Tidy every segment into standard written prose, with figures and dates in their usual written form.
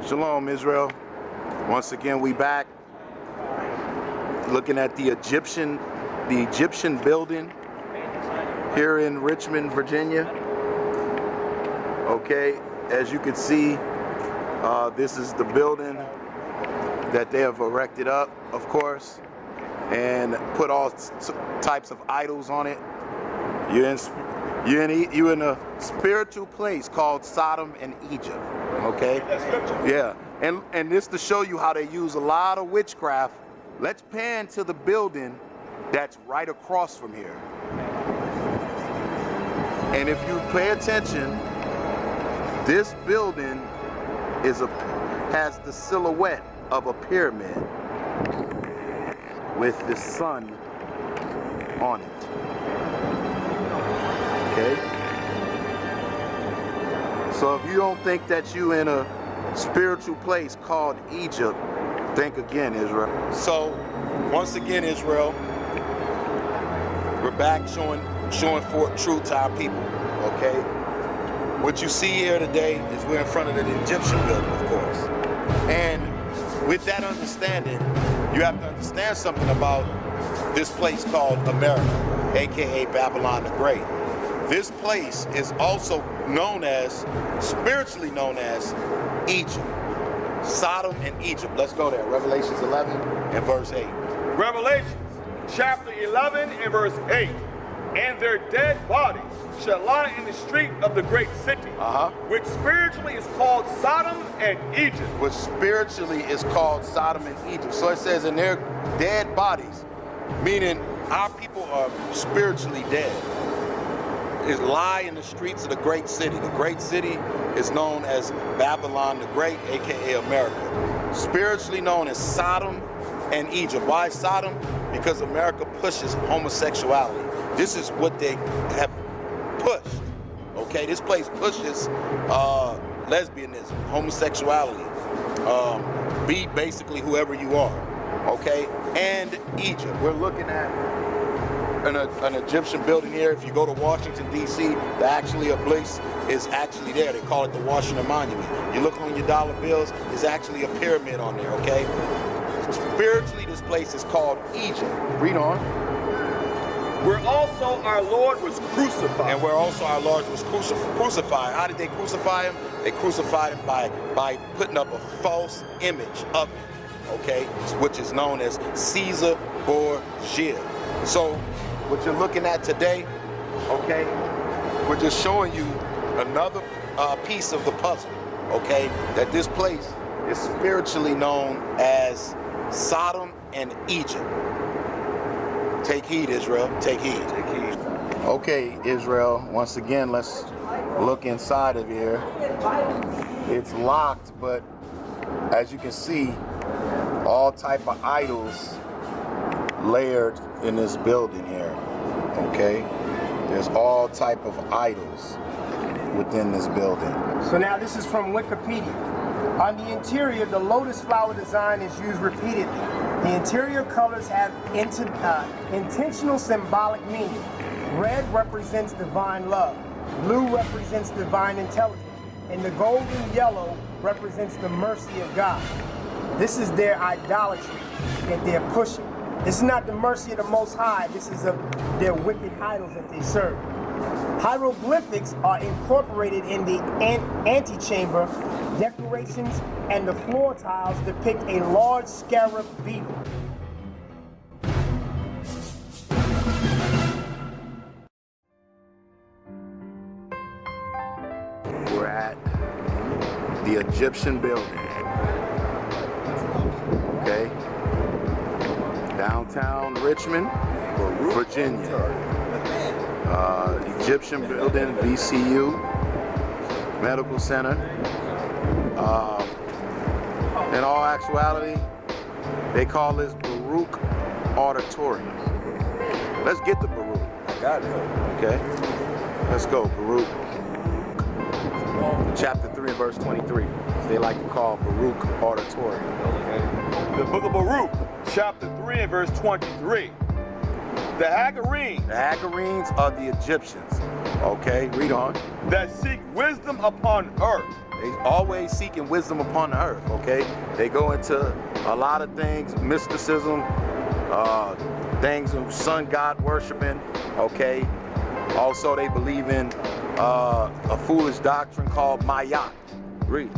Shalom, Israel. Once again, we back looking at the Egyptian building here in Richmond, Virginia. Okay, as you can see, this is the building that they have erected up, of course, and put all types of idols on it. You're in a spiritual place called Sodom and Egypt. Okay? Yeah. And this to show you how they use a lot of witchcraft. Let's pan to the building that's right across from here. And if you pay attention, this building has the silhouette of a pyramid with the sun on it. Okay? So if you don't think that you in a spiritual place called Egypt, think again, Israel. So once again, Israel, we're back showing forth truth to our people. Okay? What you see here today is we're in front of the Egyptian building, of course. And with that understanding, you have to understand something about this place called America, aka Babylon the Great. This place is also spiritually known as Egypt. Sodom and Egypt. Let's go there. Revelations 11 and verse 8. Revelations chapter 11 and verse 8. And their dead bodies shall lie in the street of the great city, which spiritually is called Sodom and Egypt. Which spiritually is called Sodom and Egypt. So it says in their dead bodies, meaning our people are spiritually dead. Is lie in the streets of the great city. The great city is known as Babylon the Great, aka America. Spiritually known as Sodom and Egypt. Why Sodom? Because America pushes homosexuality. This is what they have pushed. Okay, this place pushes lesbianism, homosexuality. Be basically whoever you are. Okay, and Egypt. We're looking at an Egyptian building here. If you go to Washington, D.C., a place is actually there. They call it the Washington Monument. You look on your dollar bills, there's actually a pyramid on there, okay? Spiritually, this place is called Egypt. Read on. Where also our Lord was crucified. And where also our Lord was crucified. How did they crucify him? They crucified him by putting up a false image of him, okay? Which is known as Caesar Borgia. So, what you're looking at today, okay, we're just showing you another piece of the puzzle, okay, that this place is spiritually known as Sodom and Egypt. Take heed, Israel. Take heed. Take heed. Okay, Israel, once again, let's look inside of here. It's locked, but as you can see, all type of idols layered in this building here. Okay, there's all type of idols within this building. So now this is from Wikipedia. On the interior, the lotus flower design is used repeatedly. The interior colors have intentional symbolic meaning. Red represents divine love, blue represents divine intelligence, and the golden yellow represents the mercy of God. This is their idolatry that they're pushing. This is not the mercy of the Most High. This is their wicked idols that they serve. Hieroglyphics are incorporated in the antechamber decorations, and the floor tiles depict a large scarab beetle. We're at the Egyptian building. Okay. Downtown Richmond, Virginia. Egyptian building, VCU, Medical Center. In all actuality, they call this Baruch Auditorium. Let's get the Baruch. I got it. Okay. Let's go, Baruch. Chapter 3 and verse 23. They like to call Baruch Auditorium. Okay. The book of Baruch, chapter 3 and verse 23. The Hagarenes are the Egyptians. Okay, read on. that seek wisdom upon earth. They always seeking wisdom upon the earth, okay? They go into a lot of things, mysticism, things of sun god worshiping, okay? Also, they believe in a foolish doctrine called Mayat. Read.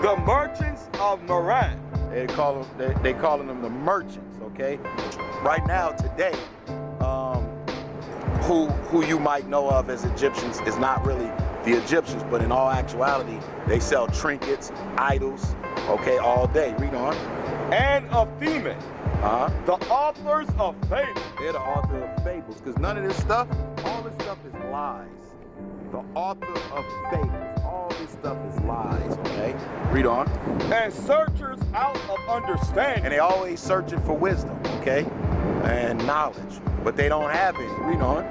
The merchants of Moran. They calling them the merchants, okay? Right now, today, who you might know of as Egyptians is not really the Egyptians, but in all actuality, they sell trinkets, idols, okay, all day. Read on. And of Theman, the authors of fables. They're the author of fables, because none of this stuff, all this stuff is lies. The author of fables, all this stuff is lies, okay? Read on. And searchers out of understanding. And they always searching for wisdom, okay? And knowledge, but they don't have any. Read on.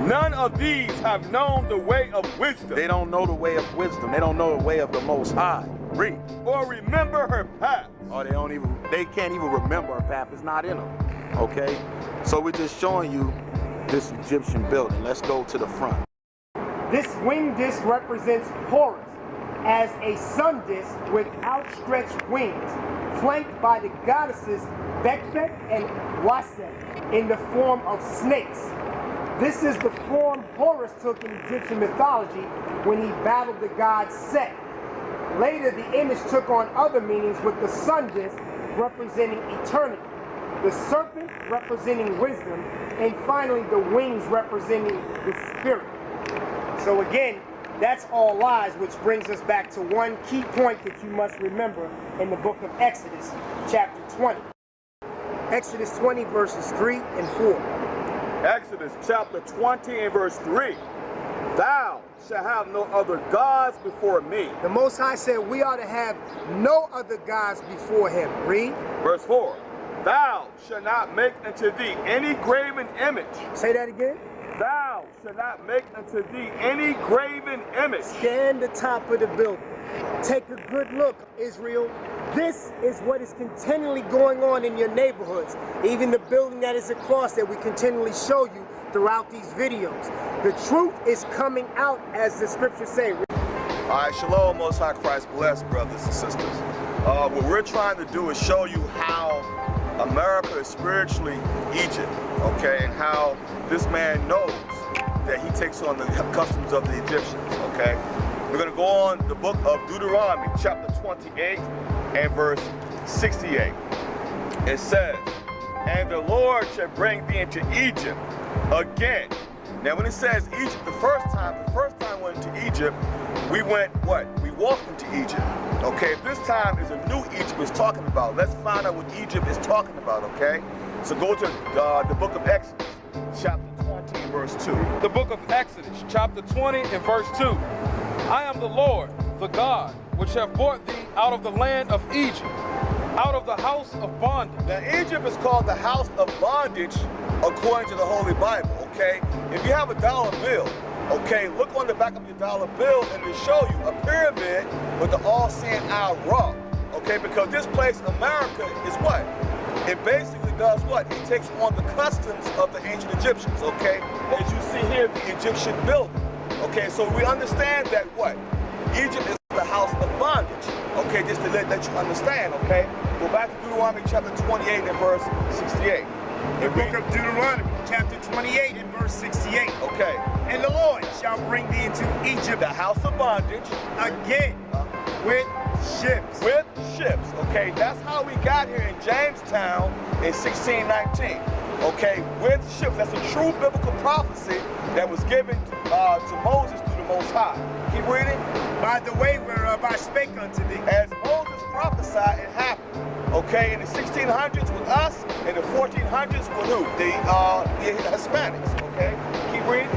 None of these have known the way of wisdom. They don't know the way of wisdom. They don't know the way of the Most High. Read. Or remember her path. Or they can't even remember her path. It's not in them, okay? So we're just showing you this Egyptian building. Let's go to the front. This wing disc represents Horus as a sun disc with outstretched wings, flanked by the goddesses Bekbek and Waset in the form of snakes. This is the form Horus took in Egyptian mythology when he battled the god Set. Later, the image took on other meanings, with the sun disk representing eternity, the serpent representing wisdom, and finally the wings representing the spirit. So again, that's all lies, which brings us back to one key point that you must remember in the book of Exodus, chapter 20. Exodus 20, verses 3 and 4. Exodus chapter 20 and verse 3. Thou shalt have no other gods before me. The Most High said we ought to have no other gods before him. Read. Verse 4. Thou shalt not make unto thee any graven image. Say that again. Thou shalt not make unto thee any graven image. Scan the top of the building. Take a good look, Israel. This is what is continually going on in your neighborhoods. Even the building that is across that we continually show you throughout these videos. The truth is coming out, as the scriptures say. All right, shalom, Most High Christ bless, brothers and sisters. What we're trying to do is show you how America is spiritually Egypt, okay, and how this man knows that he takes on the customs of the Egyptians, okay? We're going to go on the book of Deuteronomy, chapter 28 and verse 68. It says, and the Lord shall bring thee into Egypt again. Now when it says Egypt, the first time we went into Egypt, we went what? We walked into Egypt. Okay, if this time is a new Egypt it's talking about, let's find out what Egypt is talking about, okay? So go to the book of Exodus, chapter 20, verse 2. The book of Exodus, chapter 20 and verse 2. I am the Lord, the God, which have brought thee out of the land of Egypt, out of the house of bondage. Now Egypt is called the house of bondage according to the Holy Bible, okay? If you have a dollar bill, okay, look on the back of your dollar bill and it'll show you a pyramid with the all-seeing eye rock, okay? Because this place, America, is what? It basically does what? It takes on the customs of the ancient Egyptians, okay? As you see here, the Egyptian building, okay? So we understand that what? Egypt is the house of bondage, okay? Just to let you understand, okay? Go back to Deuteronomy chapter 28 and verse 68. The book of Deuteronomy, chapter 28 and verse 68. Okay. And the Lord shall bring thee into Egypt, The house of bondage. again with ships. With ships, okay? That's how we got here in Jamestown in 1619, okay? With ships. That's a true biblical prophecy that was given to Moses through the Most High. Keep reading. By the way whereof I spake unto thee. As Moses prophesied, it happened. Okay, in the 1600s with us, in the 1400s with who? The Hispanics, okay? Keep reading.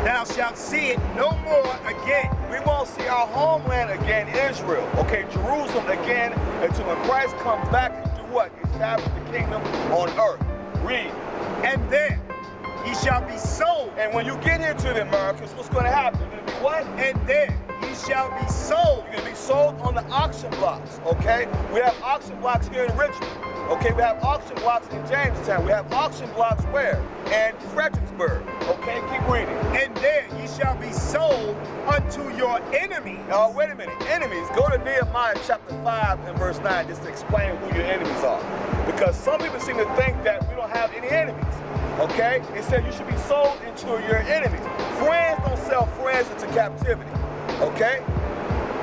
Thou shalt see it no more again. We won't see our homeland again, Israel. Okay, Jerusalem again, until when Christ comes back and do what? Establish the kingdom on earth. Read. And there ye shall be sold. And when you get here to the Americas, what's going to happen? It's going to be what? And there ye ye shall be sold. You're going to be sold on the auction blocks, okay? We have auction blocks here in Richmond. Okay, we have auction blocks in Jamestown. We have auction blocks where? In Fredericksburg. Okay, keep reading. And there ye shall be sold unto your enemies. Now, wait a minute. Enemies. Go to Nehemiah chapter 5 and verse 9 just to explain who your enemies are. Because some people seem to think that we don't have any enemies. Okay? It said you should be sold into your enemies. Friends don't sell friends into captivity. Okay?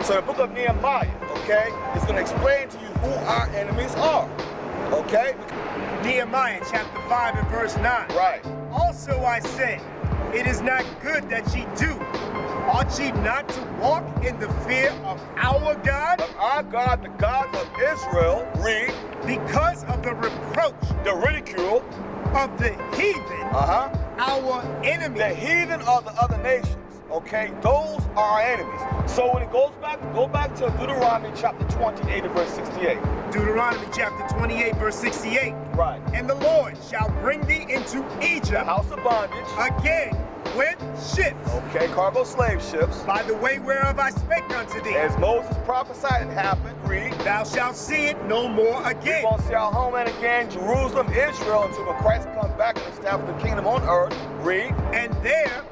So the book of Nehemiah, okay, is going to explain to you who our enemies are. Okay? Nehemiah chapter 5 and verse 9. Right. Also I said, it is not good that ye do. Ought ye not to walk in the fear of our God? Of our God, the God of Israel, read, because of the reproach the ridicule of the heathen, our enemies. The heathen are the other nations. Okay, those are our enemies. So when it goes back, go back to Deuteronomy chapter 28 and verse 68. Deuteronomy chapter 28 verse 68. Right. And the Lord shall bring thee into Egypt, the house of bondage, again with ships. Okay, cargo slave ships. By the way whereof I spake unto thee. As Moses prophesied and happened, read. Thou shalt see it no more again. We won't see our homeland again, Jerusalem, Israel, until when Christ comes back and establishes the kingdom on earth. Read. And there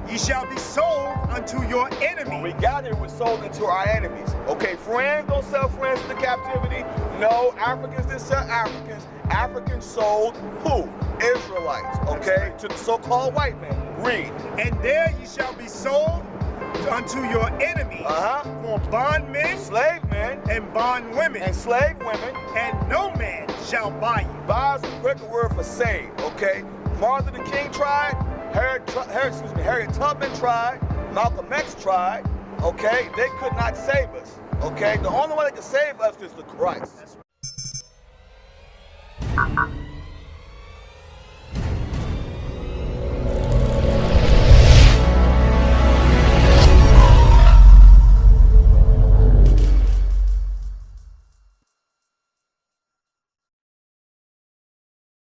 ye shall be sold unto your enemies. When we got here, we're sold into our enemies. Okay, friends don't sell friends into captivity. No, Africans didn't sell Africans. Africans sold who? Israelites, okay, to the so-called white man. Read. And there ye shall be sold unto your enemies for bondmen, slave men, and bondwomen, and slave women, and no man shall buy you. Buy is a quicker word for save, okay? Martin Luther King tried, Harriet Tubman tried, Malcolm X tried, okay? They could not save us, okay? The only one that can save us is the Christ.